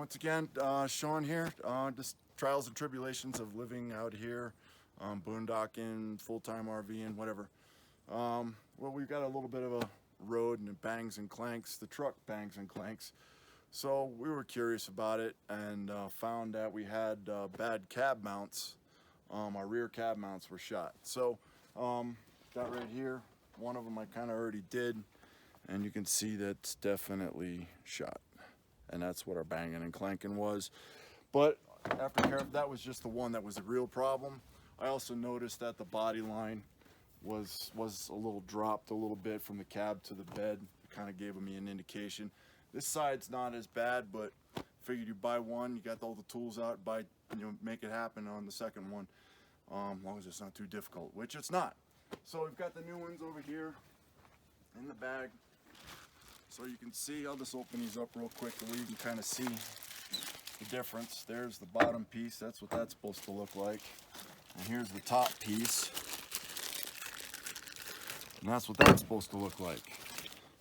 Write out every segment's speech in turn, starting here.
Once again, Sean here, just trials and tribulations of living out here, boondocking, full-time RVing, whatever. Well, we've got a little bit of a road and it bangs and clanks. The truck bangs and clanks. So we were curious about it and found that we had bad cab mounts. Our rear cab mounts were shot. So that right here, one of them I kind of already did, and you can see that's definitely shot. And that's what our banging and clanking was. But after that was just the one that was a real problem. I also noticed that the body line was a little dropped a little bit from the cab to the bed. It kind of gave me an indication. This side's not as bad, but figured you buy one, you got all the tools out, make it happen on the second one, as long as it's not too difficult, which it's not. So we've got the new ones over here in the bag. So you can see, I'll just open these up real quick so you can kind of see the difference. There's the bottom piece, that's what that's supposed to look like. And here's the top piece. And that's what that's supposed to look like.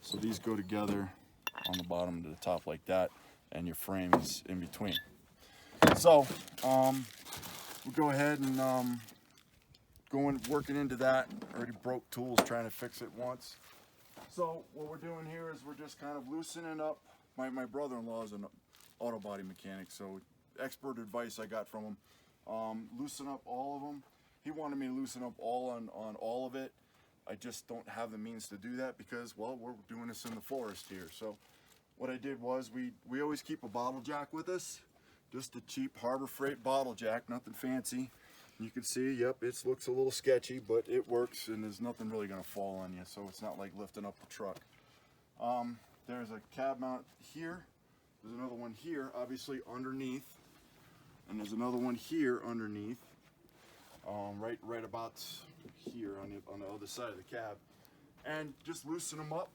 So these go together on the bottom to the top like that, and your frame is in between. So we'll go ahead and working into that. Already broke tools trying to fix it once. So what we're doing here is we're just kind of loosening up. My brother-in-law is an auto body mechanic, so expert advice I got from him. Loosen up all of them. He wanted me to loosen up on all of it. I just don't have the means to do that because, well, we're doing this in the forest here. So what I did was we always keep a bottle jack with us, just a cheap Harbor Freight bottle jack, nothing fancy. You can see, yep, it looks a little sketchy, but it works, and there's nothing really going to fall on you, so it's not like lifting up the truck. There's a cab mount here. There's another one here, obviously underneath, and there's another one here underneath, right about here on the other side of the cab. And just loosen them up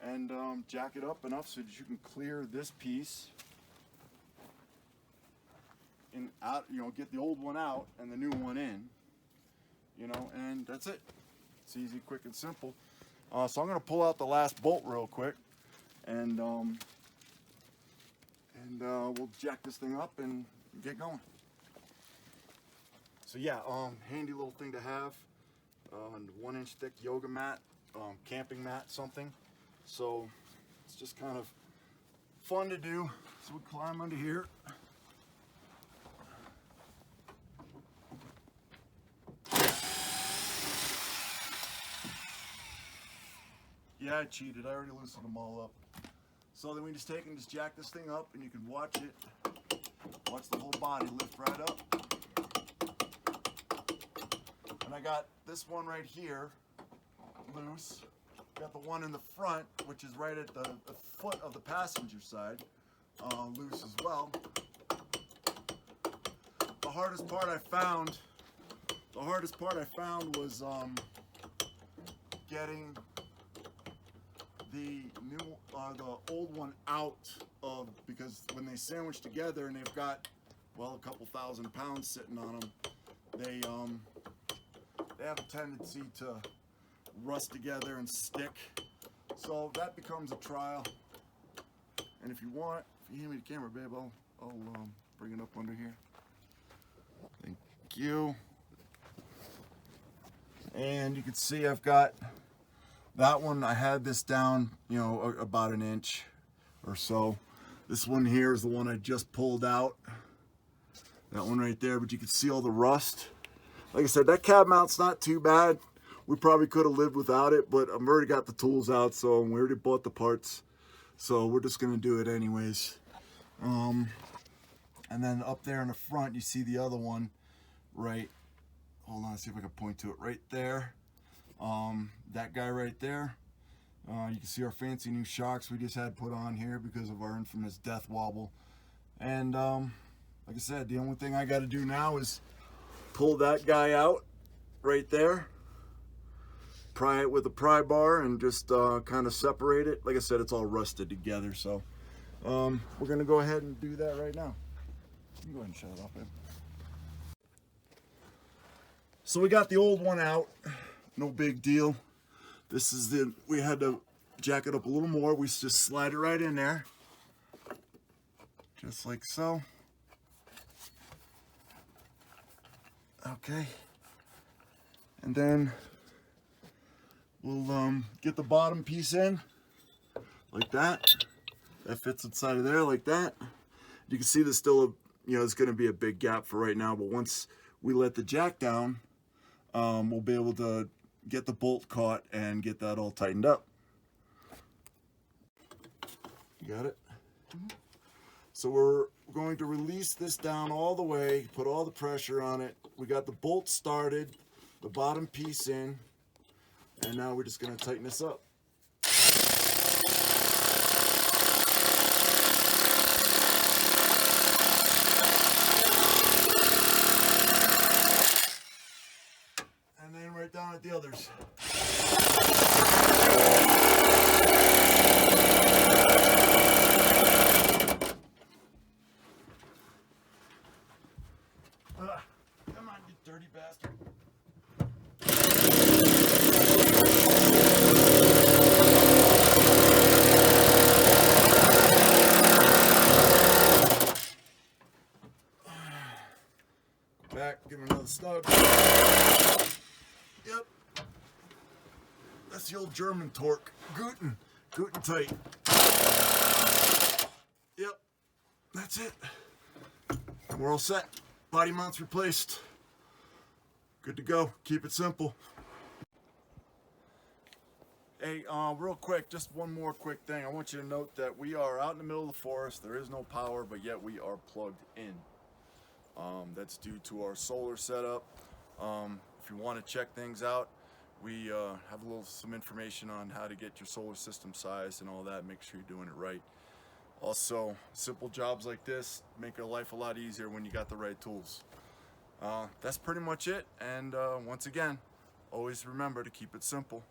and jack it up enough so that you can clear this piece. And out, get the old one out and the new one in, and that's it. It's easy, quick, and simple. So I'm going to pull out the last bolt real quick, and we'll jack this thing up and get going. So yeah, handy little thing to have, 1-inch thick yoga mat, camping mat, something. So it's just kind of fun to do. So we climb under here. Yeah, I cheated. I already loosened them all up. So then we just take and just jack this thing up, and you can watch it. Watch the whole body lift right up. And I got this one right here loose. Got the one in the front, which is right at the foot of the passenger side, loose as well. The hardest part I found was getting the old one out of, because when they sandwich together and they've got, well, a couple thousand pounds sitting on them, they have a tendency to rust together and stick. So that becomes a trial. And if you hand me the camera, babe, I'll bring it up under here. Thank you. And you can see I've got that one. I had this down, about 1 inch or so. This one here is the one I just pulled out. That one right there, but you can see all the rust. Like I said, that cab mount's not too bad. We probably could have lived without it, but I've already got the tools out, so we already bought the parts. So we're just gonna do it anyways. And then up there in the front, you see the other one, right? Hold on, see if I can point to it right there. That guy right there. You can see our fancy new shocks we just had put on here because of our infamous death wobble. And like I said, the only thing I got to do now is pull that guy out right there, pry it with a pry bar, and just kind of separate it. Like I said, it's all rusted together, so we're gonna go ahead and do that right now. You can go ahead and shut it off, babe. So we got the old one out, no big deal. This is we had to jack it up a little more. We just slide it right in there. just like so. Okay, and then we'll get the bottom piece in like that. That fits inside of there like that. You can see there's still a, there's going to be a big gap for right now, but once we let the jack down, we'll be able to get the bolt caught and get that all tightened up. You got it? So we're going to release this down all the way, put all the pressure on it. We got the bolt started, the bottom piece in, and now we're just going to tighten this up. And then right down at the others. Come on, you dirty bastard. Back, give him another snug. Yep. That's the old German torque. Guten tight. Yep. That's it. And we're all set. Body mounts replaced. Good to go. Keep it simple. Hey, real quick, just one more quick thing. I want you to note that we are out in the middle of the forest. There is no power, but yet we are plugged in. That's due to our solar setup. If you want to check things out, we have some information on how to get your solar system sized and all that. Make sure you're doing it right. Also, simple jobs like this make your life a lot easier when you got the right tools. That's pretty much it. And once again, always remember to keep it simple.